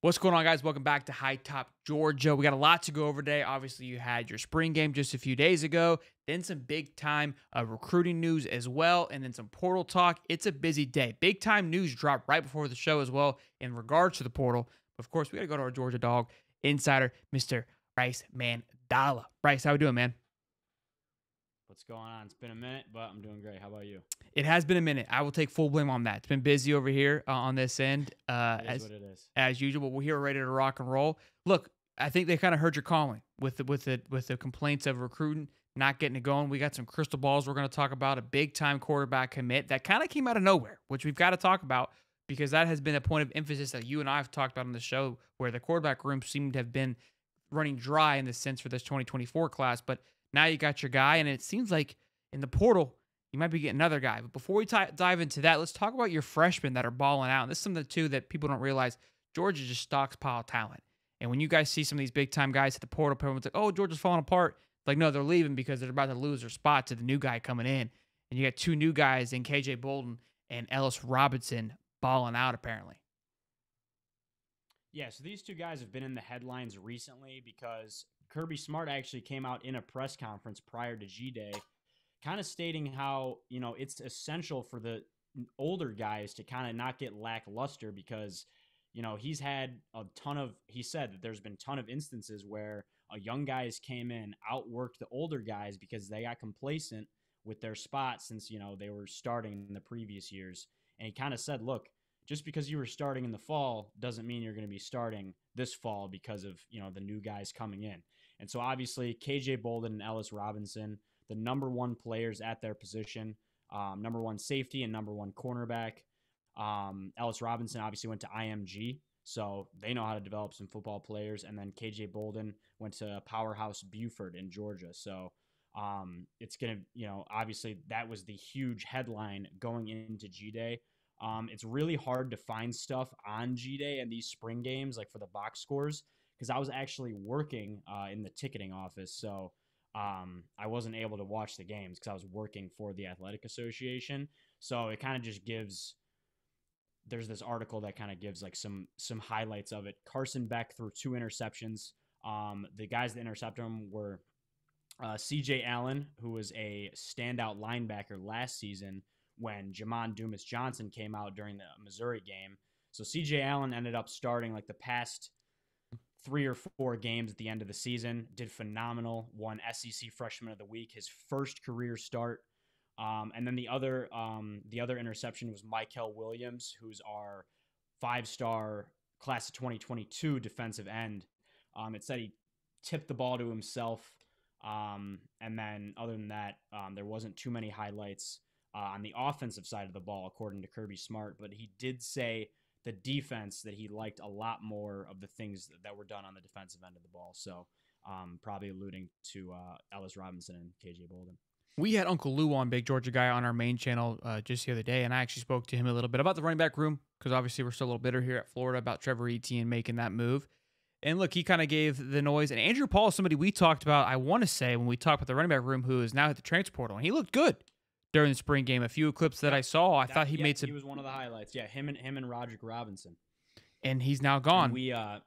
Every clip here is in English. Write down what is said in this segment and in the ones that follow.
What's going on, guys? Welcome back to High Top Georgia. We got a lot to go over today. Obviously, you had your spring game just a few days ago, then some big time recruiting news as well, and then some portal talk. It's a busy day. Big time news dropped right before the show as well in regards to the portal. Of course, we got to go to our Georgia dog insider, Mr. Bryce Mandala. Bryce, how we doing, man? What's going on? It's been a minute, but I'm doing great. How about you? It has been a minute. I will take full blame on that. It's been busy over here on this end, It is what it is. as usual. But we're here ready to rock and roll. Look, I think they kind of heard your calling with the complaints of recruiting not getting it going. We got some crystal balls. We're going to talk about a big time quarterback commit that kind of came out of nowhere, which we've got to talk about because that has been a point of emphasis that you and I have talked about on the show, where the quarterback room seemed to have been running dry in the sense for this 2024 class. But now you got your guy, and it seems like in the portal, you might be getting another guy. But before we dive into that, let's talk about your freshmen that are balling out. And this is something, too, that people don't realize. Georgia just stockpile talent. And when you guys see some of these big-time guys at the portal, everyone's like, oh, Georgia's falling apart. It's like, no, they're leaving because they're about to lose their spot to the new guy coming in. And you got two new guys in KJ Bolton and Ellis Robinson balling out, apparently. Yeah, so these two guys have been in the headlines recently because Kirby Smart actually came out in a press conference prior to G-Day kind of stating how, it's essential for the older guys to kind of not get lackluster because, he said that there's been a ton of instances where young guys came in, outworked the older guys because they got complacent with their spot since, they were starting in the previous years. And he kind of said, look, just because you were starting in the fall doesn't mean you're going to be starting this fall because of, the new guys coming in. And so obviously KJ Bolden and Ellis Robinson, the number one players at their position, number one safety and number one cornerback. Ellis Robinson obviously went to IMG, so they know how to develop some football players. And then KJ Bolden went to Powerhouse Buford in Georgia. So it's going to, obviously that was the huge headline going into G-Day. It's really hard to find stuff on G-Day and these spring games, like for the box scores, because I was actually working in the ticketing office. So I wasn't able to watch the games because I was working for the Athletic Association. So it kind of just there's this article that kind of gives like some highlights of it. Carson Beck threw 2 interceptions. The guys that intercepted him were CJ Allen, who was a standout linebacker last season when Jamon Dumas Johnson came out during the Missouri game. So CJ Allen ended up starting like the past 3 or 4 games at the end of the season, did phenomenal, won SEC Freshman of the Week, his first career start. And then the other interception was Michael Williams, who's our 5-star class of 2022 defensive end. It said he tipped the ball to himself. And then other than that, there wasn't too many highlights on the offensive side of the ball, according to Kirby Smart. But he did say the defense that he liked a lot more of the things that were done on the defensive end of the ball. So probably alluding to Ellis Robinson and KJ Bolden. We had Uncle Lou on, Big Georgia guy, on our main channel just the other day, and I actually spoke to him a little bit about the running back room because obviously we're still a little bitter here at Florida about Trevor Etienne making that move. And look, he kind of gave the noise. And Andrew Paul is somebody we talked about, I want to say, when we talked about the running back room, who is now at the transfer portal, and he looked good during the spring game. A few clips that I saw, I thought he made some. He was one of the highlights. Yeah, him and Roderick Robinson. And he's now gone. And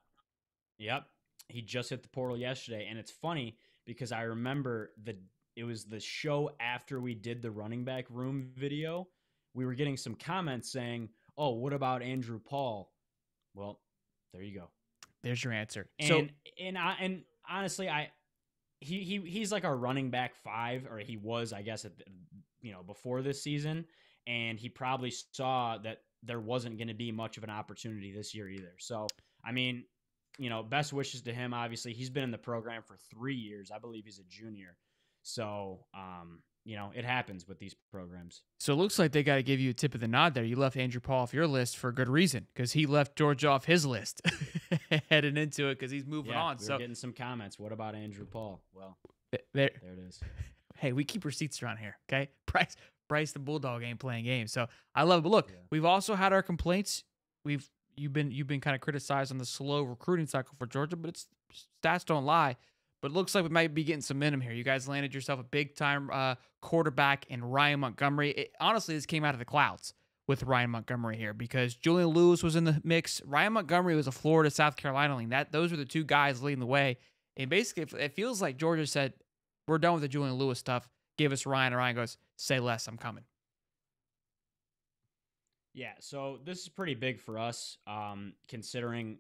he just hit the portal yesterday, and it's funny because I remember it was the show after we did the running back room video. We were getting some comments saying, "Oh, what about Andrew Paul?" Well, there you go. There's your answer. And honestly, he's like our running back 5, or he was, I guess, before this season, and he probably saw that there wasn't going to be much of an opportunity this year either. So, I mean, best wishes to him. Obviously, he's been in the program for 3 years. I believe he's a junior. So, it happens with these programs. So it looks like they got to give you a tip of the nod there. You left Andrew Paul off your list for a good reason, because he left Georgia off his list heading into it because he's moving on. We're getting some comments. What about Andrew Paul? Well, there it is. Hey, we keep receipts around here, okay? Bryce the Bulldog ain't playing games, so I love it. But look, we've also had our complaints. You've been kind of criticized on the slow recruiting cycle for Georgia, but stats don't lie. But it looks like we might be getting some momentum here. You guys landed yourself a big-time quarterback in Ryan Montgomery. Honestly, this came out of the clouds. with Ryan Montgomery here, because Julian Lewis was in the mix. Ryan Montgomery was a Florida, South Carolina link. Those were the two guys leading the way. And basically, it feels like Georgia said, we're done with the Julian Lewis stuff. Give us Ryan. And Ryan goes, say less, I'm coming. Yeah, so this is pretty big for us, considering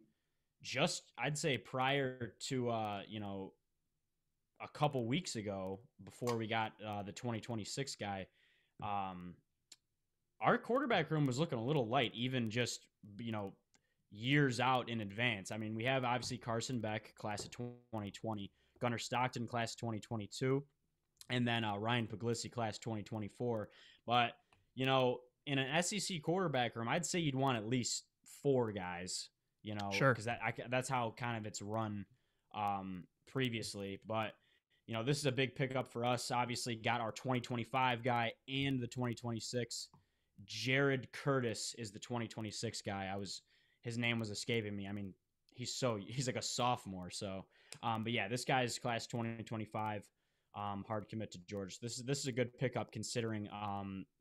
just, I'd say, prior to, a couple weeks ago, before we got the 2026 guy, our quarterback room was looking a little light, even just, years out in advance. I mean, we have obviously Carson Beck, class of 2020, Gunnar Stockton, class of 2022, and then Ryan Puglisi, class 2024. But, in an SEC quarterback room, I'd say you'd want at least 4 guys, Sure. because that's how kind of it's run previously. But, this is a big pickup for us. Obviously, got our 2025 guy and the 2026. Jared Curtis is the 2026 guy. His name was escaping me. I mean, he's like a sophomore. So, but yeah, this guy's class 2025. Hard commit to Georgia. This is a good pickup, considering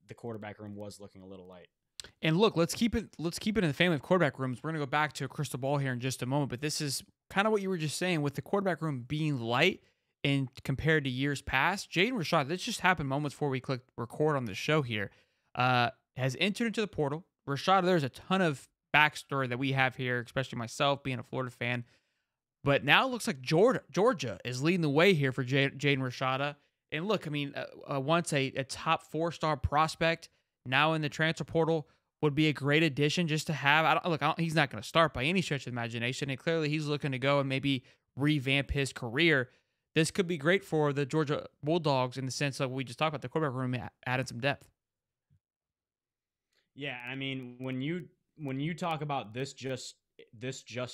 the quarterback room was looking a little light. And look, let's keep it in the family of quarterback rooms. We're gonna go back to a crystal ball here in just a moment, but this is kind of what you were just saying with the quarterback room being light and compared to years past. Jaden Rashada, this just happened moments before we clicked record on the show here, has entered into the portal. Rashada, there's a ton of backstory that we have here, especially myself being a Florida fan. But now it looks like Georgia is leading the way here for Jaden Rashada. And look, I mean, once a top 4-star prospect, now in the transfer portal, would be a great addition just to have. He's not going to start by any stretch of the imagination, and clearly he's looking to go and maybe revamp his career. This could be great for the Georgia Bulldogs in the sense of what we just talked about, the quarterback room added some depth. Yeah, I mean, when you talk about this just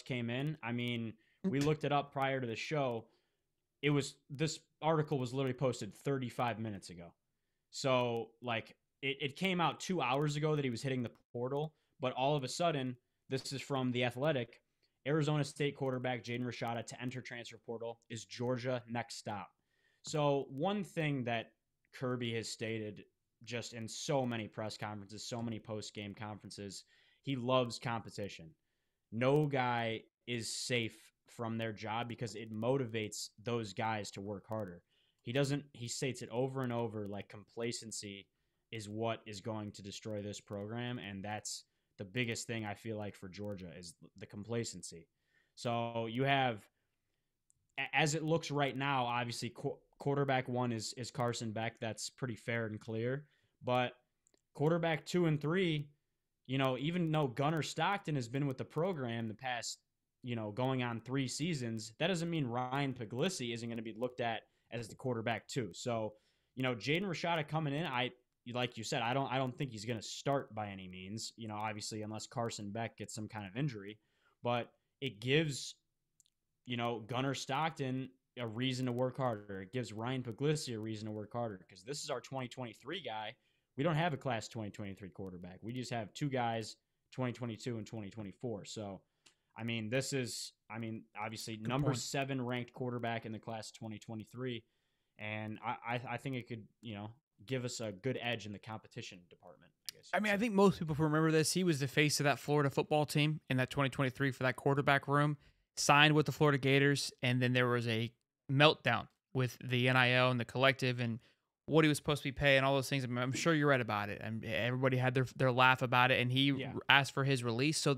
came in, I mean, we looked it up prior to the show. This article was literally posted 35 minutes ago. So, like, it came out 2 hours ago that he was hitting the portal, but all of a sudden, this is from The Athletic. Arizona State quarterback Jaden Rashada to enter transfer portal. Is Georgia next stop? So, one thing that Kirby has stated just in so many press conferences, so many post-game conferences, he loves competition. No guy is safe from their job because it motivates those guys to work harder. He states it over and over, like, complacency is what is going to destroy this program, and that's the biggest thing I feel like for Georgia is the complacency. So you have, as it looks right now, obviously quarterback 1 is Carson Beck. That's pretty fair and clear. But quarterback 2 and 3, even though Gunnar Stockton has been with the program the past, going on 3 seasons, that doesn't mean Ryan Puglisi isn't going to be looked at as the quarterback 2. So, Jaden Rashada coming in, like you said, I don't think he's going to start by any means, obviously, unless Carson Beck gets some kind of injury. But it gives, Gunnar Stockton a reason to work harder. It gives Ryan Puglisi a reason to work harder, because this is our 2023 guy. We don't have a class 2023 quarterback. We just have 2 guys, 2022 and 2024. So, I mean, obviously Good number point. 7 ranked quarterback in the class 2023. And I think it could, give us a good edge in the competition department, I guess. I mean, I think most people remember this. He was the face of that Florida football team in that 2023 for that quarterback room, signed with the Florida Gators, and then there was a meltdown with the NIL and the collective and what he was supposed to be paying, all those things. I'm sure you read about it, and everybody had their laugh about it, and he asked for his release. So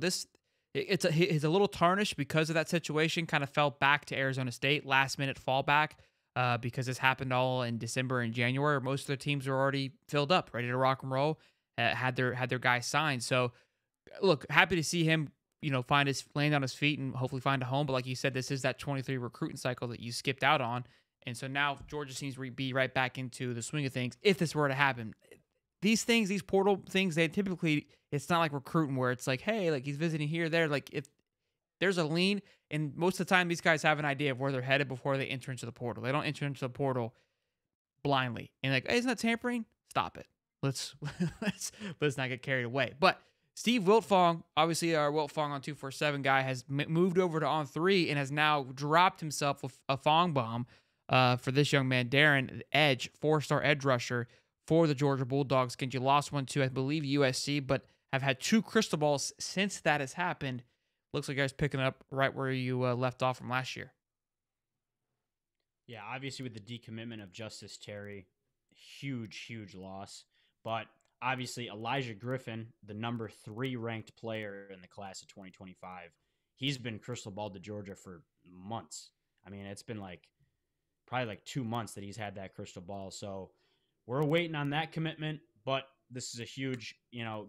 it's a little tarnished because of that situation, kind of fell back to Arizona State, last-minute fallback. Because this happened all in December and January. Most of their teams were already filled up, ready to rock and roll, had their guys signed. So, look, happy to see him, land on his feet and hopefully find a home. But like you said, this is that 23 recruiting cycle that you skipped out on, and so now Georgia seems to be right back into the swing of things. If this were to happen, these portal things, they typically, it's not like recruiting where it's like, hey, like he's visiting here, there. Like if there's a lean, and most of the time these guys have an idea of where they're headed before they enter into the portal. They don't enter into the portal blindly and like, hey, isn't that tampering? Stop it. Let's not get carried away. But Steve Wiltfong, obviously our Wiltfong on 247 guy, has moved over to on 3 and has now dropped himself a Fong bomb for this young man, Darren Edge, 4-star edge rusher for the Georgia Bulldogs. Again, you lost one to, I believe, USC, but have had 2 crystal balls since that has happened. Looks like you guys picking up right where you left off from last year. Yeah, obviously with the decommitment of Justice Terry, huge loss. But obviously Elijah Griffin, the number 3 ranked player in the class of 2025, he's been crystal balled to Georgia for months. I mean, it's been probably like 2 months that he's had that crystal ball. So we're waiting on that commitment, but this is a huge,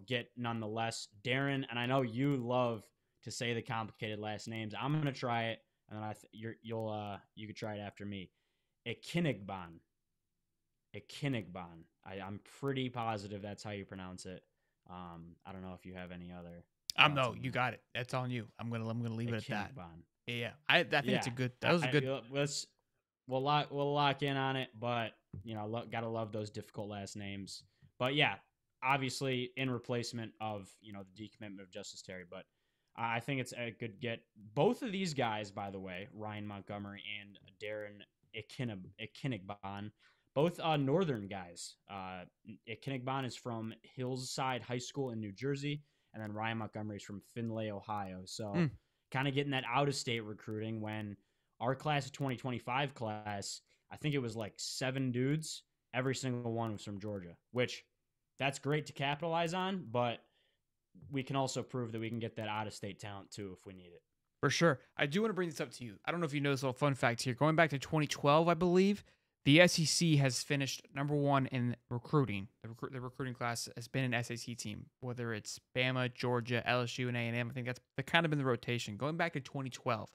get nonetheless. Darren, and I know you love to say the complicated last names. I'm gonna try it, and then you could try it after me. Ekinigban. I'm pretty positive that's how you pronounce it. I don't know if you have any other. No, you got it. That's on you. I'm gonna leave it at that. Yeah, I think it's a good. That was a good. We'll lock in on it, but gotta love those difficult last names. But yeah, obviously in replacement of the decommitment of Justice Terry, but I think it's a good get. Both of these guys, by the way, Ryan Montgomery and Darren Ekinigban, both northern guys. Ekinigban is from Hillside High School in New Jersey, and then Ryan Montgomery is from Findlay, Ohio. So kind of getting that out-of-state recruiting when our class of 2025 class, I think it was like 7 dudes. Every single one was from Georgia, which that's great to capitalize on, but we can also prove that we can get that out-of-state talent too if we need it. For sure. I do want to bring this up to you. I don't know if you know this little fun fact here. Going back to 2012, I believe, the SEC has finished number 1 in recruiting. The recruiting class has been an SEC team, whether it's Bama, Georgia, LSU, and A&M. I think that's kind of been the rotation. Going back to 2012,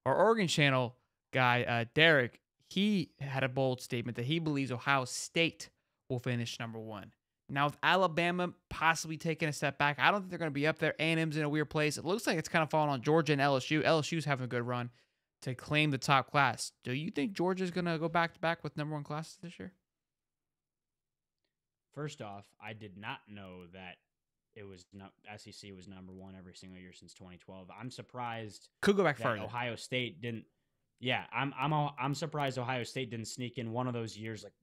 our Oregon Channel guy, Derek, he had a bold statement that he believes Ohio State will finish number 1. Now, with Alabama possibly taking a step back, I don't think they're going to be up there. A&M's in a weird place. It looks like it's kind of falling on Georgia and LSU. LSU's having a good run to claim the top class. Do you think Georgia's going to go back-to-back with number 1 classes this year? First off, I did not know that SEC was number 1 every single year since 2012. I'm surprised. Could go back further. Ohio State didn't. Yeah, I'm surprised Ohio State didn't sneak in one of those years like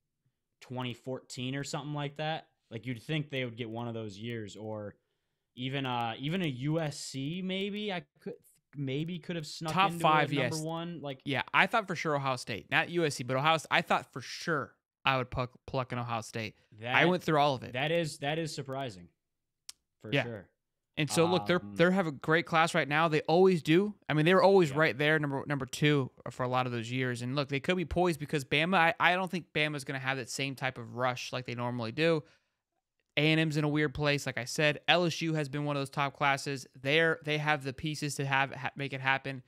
2014 or something like that. Like you'd think they would get one of those years, or even a USC maybe could have snuck top into 5, number 1. Like I thought for sure Ohio State, not USC, but Ohio. I thought for sure I would pluck in Ohio State. I went through all of it. That is surprising, for sure. And so look, they have a great class right now. They always do. I mean, they were always right there, number 2 for a lot of those years. And look, they could be poised because Bama. I don't think Bama's going to have that same type of rush like they normally do. A&M's in a weird place, like I said. LSU has been one of those top classes. They have the pieces to make it happen.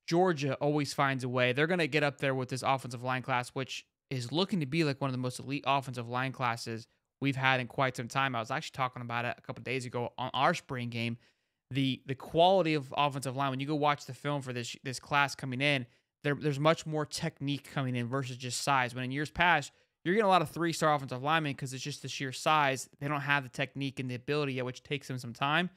Georgia always finds a way. They're going to get up there with this offensive line class, which is looking to be like one of the most elite offensive line classes we've had in quite some time. I was actually talking about it a couple of days ago on our spring game. The quality of offensive line, when you go watch the film for this class coming in, there's much more technique coming in versus just size. When in years past, you're getting a lot of 3-star offensive linemen because it's just the sheer size. They don't have the technique and the ability yet, which takes them some time.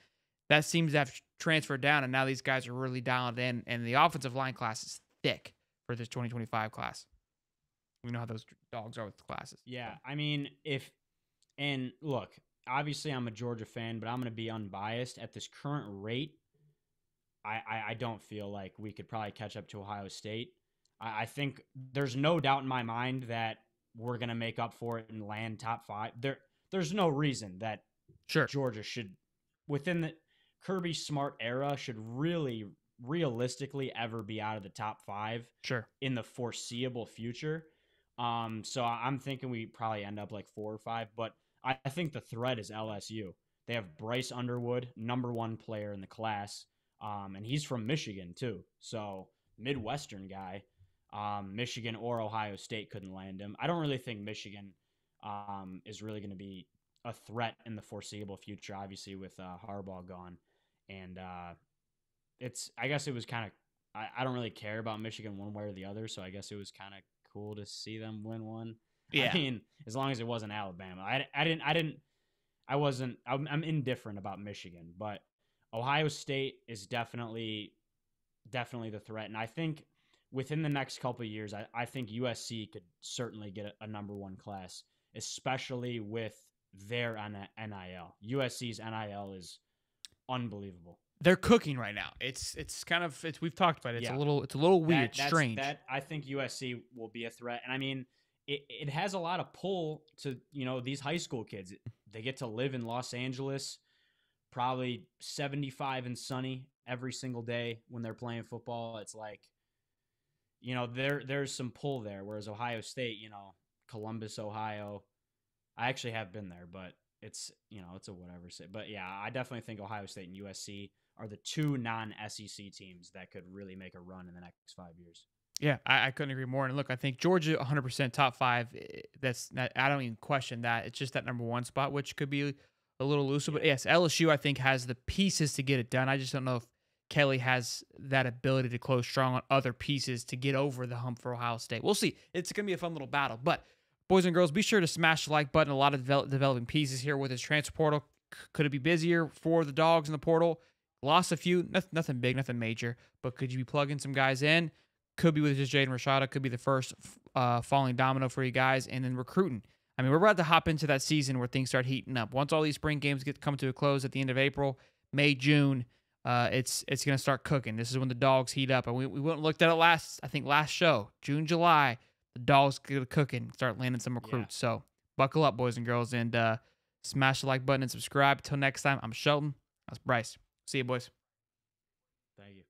That seems to have transferred down, and now these guys are really dialed in, and the offensive line class is thick for this 2025 class. We know how those dogs are with the classes. Yeah, I mean, and look, obviously I'm a Georgia fan, but I'm going to be unbiased. At this current rate, I don't feel like we could probably catch up to Ohio State. I think there's no doubt in my mind that we're going to make up for it and land top 5. There's no reason that Georgia should, within the Kirby Smart era, should really realistically ever be out of the top 5 in the foreseeable future. So I'm thinking we probably end up like 4 or 5, but I think the threat is LSU. They have Bryce Underwood, number 1 player in the class, and he's from Michigan too. So Midwestern guy. Michigan or Ohio State couldn't land him. I don't really think Michigan is really going to be a threat in the foreseeable future, obviously with Harbaugh gone. And I guess it was kind of, I don't really care about Michigan one way or the other, so I guess it was kind of cool to see them win one. Yeah. I mean, as long as it wasn't Alabama. I'm indifferent about Michigan, but Ohio State is definitely the threat. And I think within the next couple of years, I think USC could certainly get a number 1 class especially with their NIL. USC's NIL is unbelievable. They're cooking right now. It's kind of we've talked about it. It's a little weird, strange. I think USC will be a threat, and I mean, it has a lot of pull to these high school kids. They get to live in Los Angeles, probably 75 and sunny every single day when they're playing football. It's like, there's some pull there. Whereas Ohio State, Columbus, Ohio, I actually have been there, but it's a whatever. But yeah, I definitely think Ohio State and USC are the two non-SEC teams that could really make a run in the next 5 years. Yeah, I couldn't agree more. And look, I think Georgia 100% top 5. I don't even question that. It's just that number 1 spot, which could be a little elusive. But yes, LSU I think has the pieces to get it done. I just don't know if Kelly has that ability to close strong on other pieces to get over the hump for Ohio State. We'll see. It's going to be a fun little battle. But boys and girls, be sure to smash the like button. A lot of developing pieces here with his transfer portal. Could it be busier for the Dogs in the portal? Lost a few, nothing big, nothing major. But could you be plugging some guys in? Could be with just Jaden Rashada. Could be the first falling domino for you guys. And then recruiting. I mean, we're about to hop into that season where things start heating up. Once all these spring games come to a close at the end of April, May, June, it's going to start cooking. This is when the Dogs heat up. And we went and looked at it last show, June, July. The Dogs get cooking, start landing some recruits. Yeah. So buckle up, boys and girls, and smash the like button and subscribe. Till next time, I'm Shelton. That's Bryce. See you, boys. Thank you.